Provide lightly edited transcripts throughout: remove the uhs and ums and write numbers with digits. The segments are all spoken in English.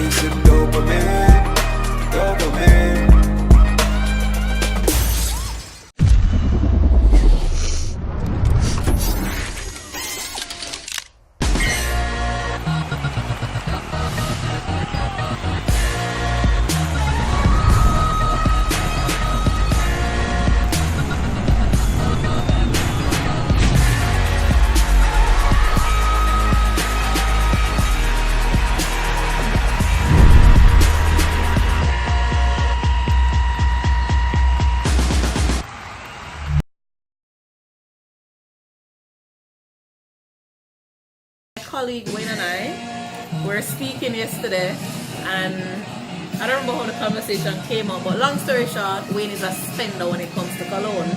chasing dopamine, dopamine. Colleague Wayne and I were speaking yesterday, and I don't remember how the conversation came up, but long story short, Wayne is a spender when it comes to cologne,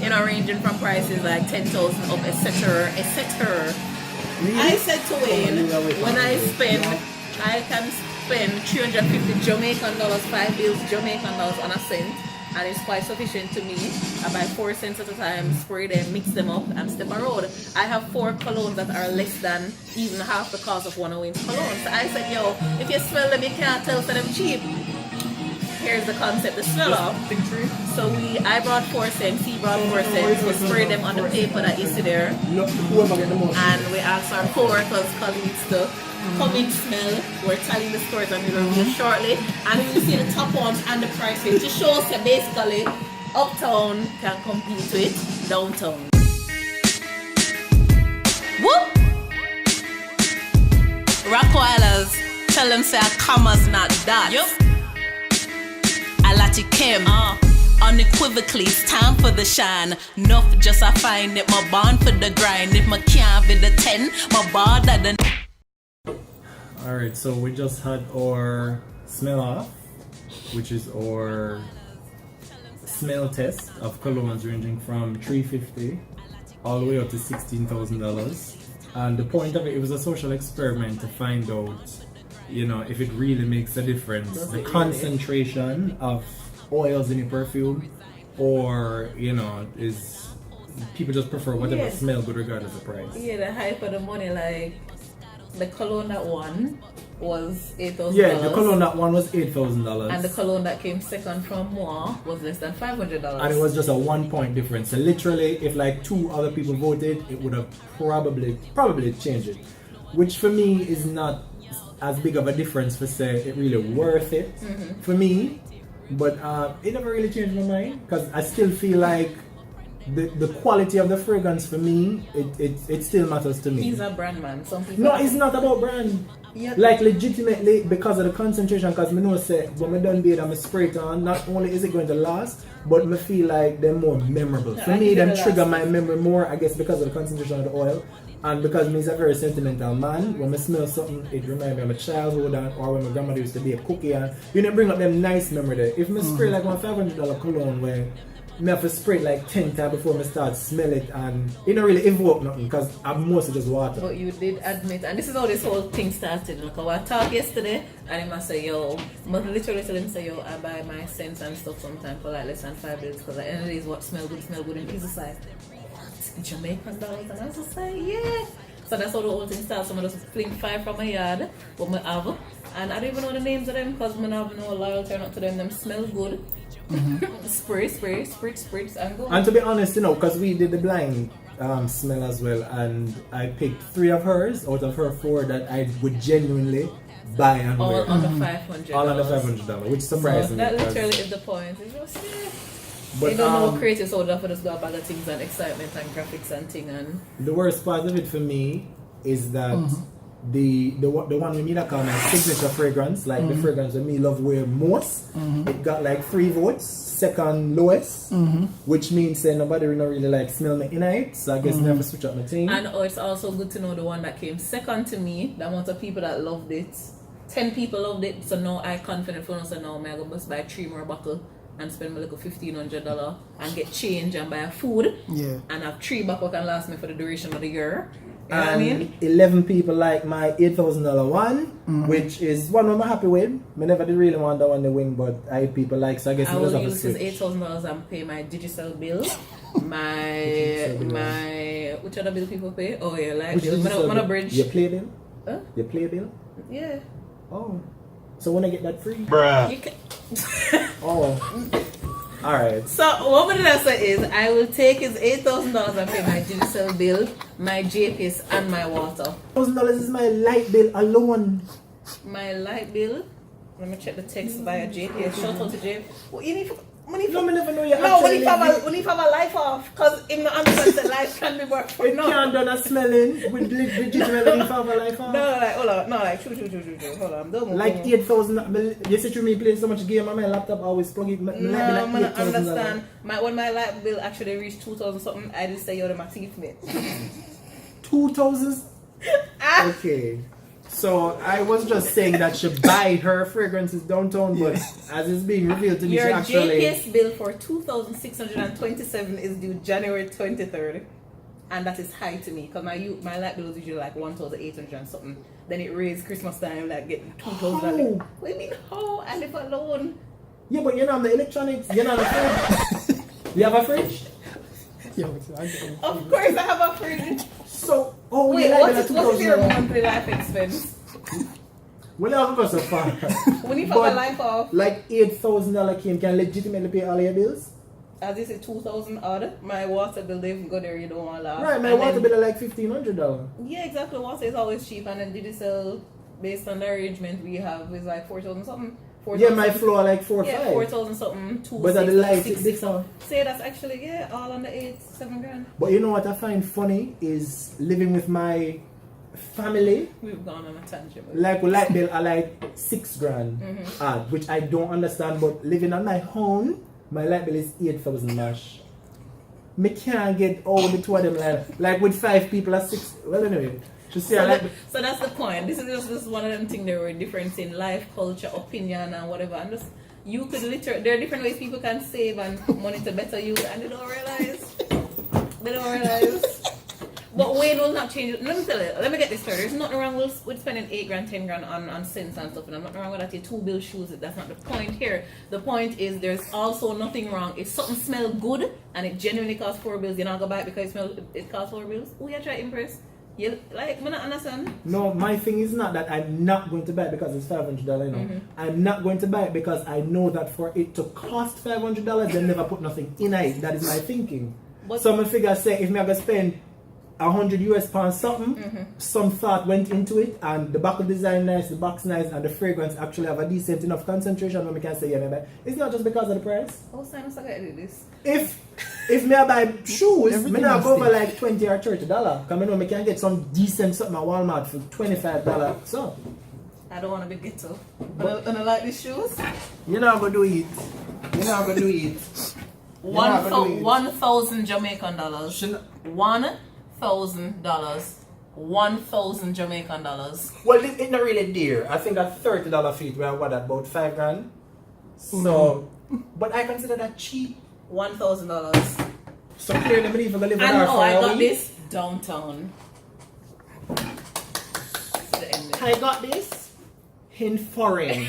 you know, ranging from prices like 10,000 up, etc., etc. Really? I said to Wayne, when I spend, I can spend 350 Jamaican dollars, 5 bills Jamaican dollars on a scent, and it's quite sufficient to me. I buy 4 cents at a time, spray them, mix them up, and step a road. I have 4 colognes that are less than even half the cost of one of Wayne's colognes. So I said, yo, if you smell them, you can't tell for them cheap. Here's the concept, the smell of. So I brought 4 cents, he brought 4 cents. We spray them on the paper that you see there. And we asked our co-workers, colleagues to come in smell. We're telling the stories on the review shortly. And you see the top ones and the prices. To show us that basically Uptown can compete with Downtown. Whoop! Rockwilers, tell them say commas not that. Yup. I like you Kim. Unequivocally, it's time for the shine. Enough just I find it, my bond for the grind. If my can't be the 10, my bar that the. Alright, so we just had our smell off, which is our smell test of colognes ranging from $350 all the way up to $16,000. And the point of it was a social experiment to find out, you know, if it really makes a difference. The concentration of oils in your perfume, or, you know, is people just prefer whatever smell good regardless of price. Yeah, the hype of the money, like the cologne that won was $8,000. Yeah, the cologne that won was $8,000. And the cologne that came second from moi was less than $500. And it was just a 1 point difference. So literally, if like 2 other people voted, it would have probably changed it. Which for me is not as big of a difference for say it really worth it for me. But it never really changed my mind, because I still feel like the quality of the fragrance for me, it still matters to me. He's a brand man. Some people no, it's not about brand. Yep. Like legitimately, because of the concentration, because I know say when I done beard and I spray it on, not only is it going to last, but I feel like they're more memorable. For me, them trigger my memory more, I guess, because of the concentration of the oil. And because me is a very sentimental man, when I smell something, it reminds me of my childhood, or when my grandmother used to be a cookie, and you know, bring up them nice memory there. If I spray like one $500 cologne where I have to spray it like 10 times before I start smell it, and it don't really evoke nothing, because I'm mostly just water. But you did admit, and this is how this whole thing started. Like I talked yesterday, and he must say, yo, must literally tell him, say, yo, I buy my scents and stuff sometimes for like less than $5, because at the end of the day is what smell good, and he's just like, Jamaican dollars, and I was just like, yeah. So that's how the whole thing starts. So I just fling 5 from my yard, but I have, and I don't even know the names of them, because I have no loyalty not to them. Them smell good. Spray, and go. And to be honest, you know, because we did the blind smell as well, and I picked 3 of hers out of her 4 that I would genuinely buy and all wear. under $500. All under $500, which surprised me. That literally is the point. It's just, but they don't know creative, so they just go about the things and excitement and graphics and thing. And the worst part of it for me is that the one we need to call my signature fragrance, like the fragrance that me love wear most, it got like 3 votes, second lowest, which means that nobody really like smell me in it, so I guess I have to switch up my team. And it's also good to know the one that came second to me, the amount of people that loved it. 10 people loved it, so now I confident for us, so now I'm going to buy 3 more bottles and spend my little $1,500 and get change and buy a food, and have 3 bottles can last me for the duration of the year. You know what I mean? 11 people like my $8,000 one, which is one I'm happy with. I never did really want that one to win, but I people like, so I guess I will use this $8,000 and pay my digital bill. my which other bill people pay? Oh yeah, like bill. Man, bridge. Your play bill? Huh? Your play bill? Yeah. Oh. So when I get that free? You can... Oh. Alright. So what I'm gonna say is I will take his $8,000 and pay my digital bill, my JPS and my water. $1,000 is my light bill alone. My light bill. Let me check the text via JPS. Shout out to JPS. Well, you need money for... No, I never know you No, actually when you have a life off, because in the understand that life can be worked for it can't do that smelling with legitimately if I have a life on. No, like, hold on. No, like, true. Hold on. Don't move. Like 8,000. You see through me playing so much game on my laptop, I always plug it. No, I'm gonna understand. When my light bill actually reached 2,000 something, I did say you're the my teeth mate. 2,000? Okay. So I was just saying that she buy her fragrances downtown, but as it's being revealed to me, your she actually... JPS bill for 2,627 is due January 23rd, and that is high to me because my light bill is usually like 1,800 and something. Then it raised Christmas time, like get 2,000. What do you mean how? I live alone. Yeah, but you're not on the electronics. You're not on the fridge. You have a fridge? Of course I have a fridge. So, wait, what's your monthly life expense? Well, I haven't got so far. When you have a life off, like $8,000 can legitimately pay all your bills. As you say, 2,000 odd. My water bill, they even go there, you don't want to laugh. Right, my water bill is like $1,500. Yeah, exactly. Water is always cheap, and then digital, based on the arrangement we have, is like 4,000 something. 4, yeah, my floor like 4 or 5. 4,000 something. 2, but 6, at the light, 6, it's different. Say that's actually all under 7 grand. But you know what I find funny is living with my family. We've gone on a tangent. Like light bill are like 6 grand, which I don't understand. But living on my own, my light bill is 8,000 mash. Me can't get all the two of them like with 5 people at 6. Well, anyway. So that's the point. This is just one of them things. There were difference in life, culture, opinion, and whatever. And just you could literally, there are different ways people can save and put money to better you, and they don't realize. But Wayne will not change it. Let me tell you. Let me get this straight. There's nothing wrong with spending 8 grand, 10 grand on scents and stuff. And I'm not wrong with that. Your 2 bill shoes. That's not the point here. The point is there's also nothing wrong. If something smells good and it genuinely costs 4 bills, you're not gonna buy it because it costs 4 bills. Who you try to impress? You like, I don't understand. No, my thing is not that I'm not going to buy it because it's $500, you know. I'm not going to buy it because I know that for it to cost $500, they never put nothing in it. That is my thinking. So I figure, say, if me ever spend $100 something, some thought went into it, and the back of design nice, the box nice, and the fragrance actually have a decent enough concentration where we can say, yeah, maybe. It's not just because of the price. Oh, Simon, I do this. If me I buy shoes, me not go over like $20 or $30. Because I know me can get some decent something at Walmart for $25. So I don't want to be ghetto. But I like these shoes. You're not gonna do it. You're not gonna do it. 1,000 Jamaican dollars. $1,000. 1,000 Jamaican dollars. Well, it's not really dear. I think a $30 feet were what, about 5 grand. So, but I consider that cheap. $1,000. So clearly, me even live I know. I got this downtown. I got this in foreign.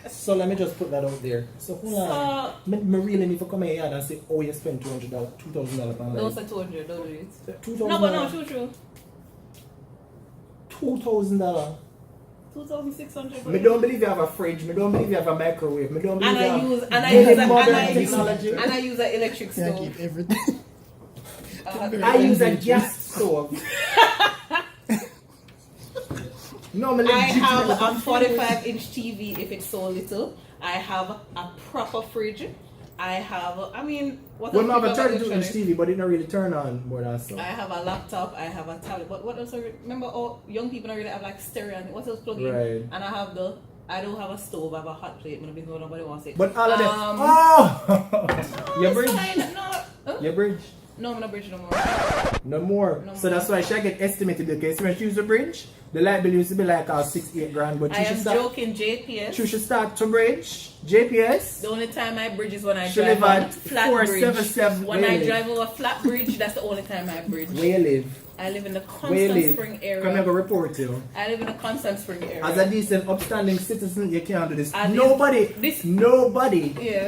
So let me just put that out there. So hold on. Me really need to come here and say, oh, you spent $2,000 on Don't say 200, don't do it. $2,000. No, but no, true. $2,000. 2,600. Me don't believe you have a fridge. Me don't believe you have a microwave. Me don't believe I use an electric stove. I keep everything. I use a gas stove. No, I have a 45-inch TV if it's so little. I have a proper fridge. I have, what well, I have a 32-inch TV, but it don't really turn on more than so. I have a laptop, I have a tablet. But what else? Remember, young people don't really have like stereo and what else plug in? Right. And I don't have a stove, I have a hot plate. Nobody wants it. But all of them. Your bridge? Your bridge? No, I'm not bridge no more. No more. So that's why she get estimated the case. When she use the bridge, the light bill used to be like 6-8 grand. But I am joking, JPS. She should start to bridge. JPS. The only time I bridge is when I drive on flat bridge. When I drive over flat bridge, that's the only time I bridge. Where you live? I live in the Constant Spring area. Come here, go report you. I live in the Constant Spring area. As a decent, upstanding citizen, you can't do this. Nobody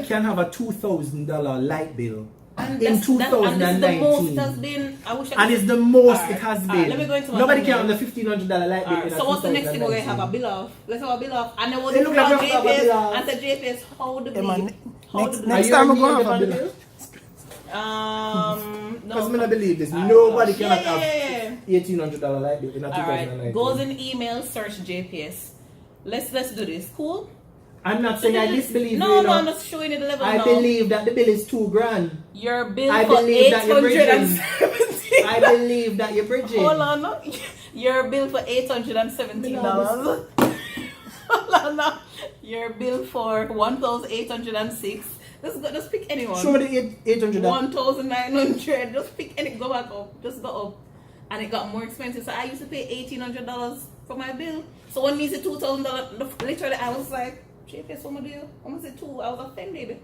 can have a $2,000 light bill And in this is the most 2019. it has been. I wish I And could- it's the most Alright, it has alright, been. let me go into my Nobody thumbnail. can on the $1,500 light bill. Alright, in so what's the next thing we're going to have? A 2019. bill off. Let's have a bill off. And then we'll It do look like we have a bill JPS off. and say JPS, hold the Hey, man, bleed. Hold the bleed. next Are you time I'm agreeing going with to have the a bill. No. Because I don't believe this. Nobody cannot yeah. have $1,800 light bill in a Alright, 2019. goes in email, search JPS. Let's do this. Cool? I'm not saying I disbelieve No, you. no, I'm just showing you the level I now. believe that the bill is $2,000. Your bill I for believe that you're bridging. 817. I believe that you're bridging. Hold on, no. Your bill for $817. Hold on, no. Your bill for 1,806. Just pick anyone. Show me the 800. 1,900. Just pick any. Go back up. Just go up. And it got more expensive. So I used to pay $1,800 for my bill. So when me said $2,000, literally I was like, JPS, what am I do? I'm gonna say two. I was offended.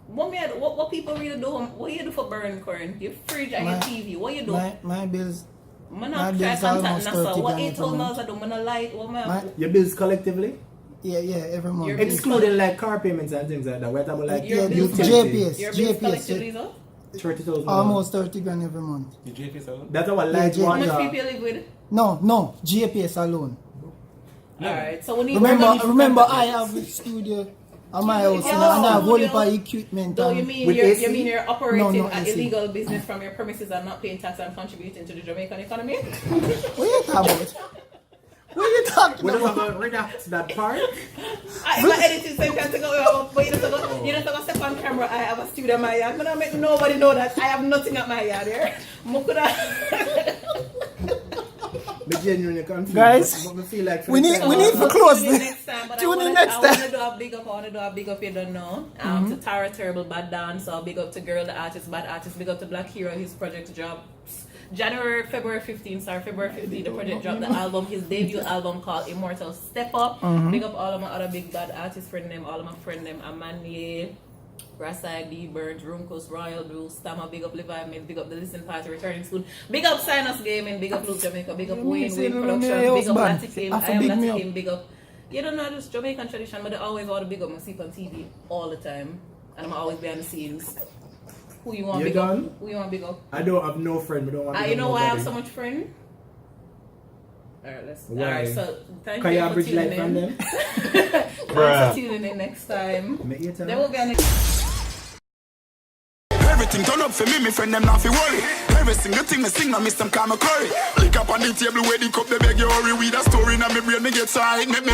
What people really do? What you do for burn current? Your fridge and your TV. What you do? My bills. Man, my not try bills contact almost NASA. 30 What grand every $8,000 month. I do? Man, a light. What man? Your bills collectively? Yeah, every month. Your bills Excluding like car payments and things like that. We're talking like Your yeah, bills utilities. JPS. Your bills JPS, collectively, yeah. so? 30,000. Almost 30 grand every month. The JPS alone? That's our light Yeah, How much water. people you live with? No, JPS alone. Alright, so we need Remember, I have a studio at my house Yeah, and I have studio. all the equipment. So you and- mean With you're, AC? you mean you're operating No, an AC. illegal business from your premises and not paying tax and contributing to the Jamaican economy? What you talking about? What you talking We don't about? have to redact that part. I my editing center to go, but you don't have to step on camera. I have a studio in my yard. I'm not make nobody know that I have nothing at my yard here. Me genuinely confused. Guys, but me feel like we need to close this. Tune in next I time. want to do a big up. I want to do a big up. You don't know. To Tara Terrible Bad Dancer. Big up to Girl the Artist Bad Artist. Big up to Black Hero. His project drops February 15th. The project dropped the album. His debut album called Immortal Step Up. Big up all of my other big bad artists friend them. All of my friend them. Amanda, Rasai, D, Burns, Runkus, Royal Blue, Stammer, big up Levi, big up the Listen Party, Returning Soon, big up Sinus Gaming, big up Luke Jamaica, big up Wayne Productions, big up Latin Game, I am Latin Game, big up. You don't know this Jamaican tradition, but they always want to big up my sleep on TV all the time. And I'm always behind the scenes. Who you want You big done? up? Who you want big up? I don't have no friend. I don't want to You know why I have so much friend? Alright, Why? Alright, so thank Can you you for average tuning life from in. them? Thanks for tuning in next time. Make your time. There will be a next. Everything turn up for me friend them not fi worry. Every single thing me sing, I miss them call me curry. Lick up on the table where the cup they beg you hurry. With a story in my brain, me get so high, make me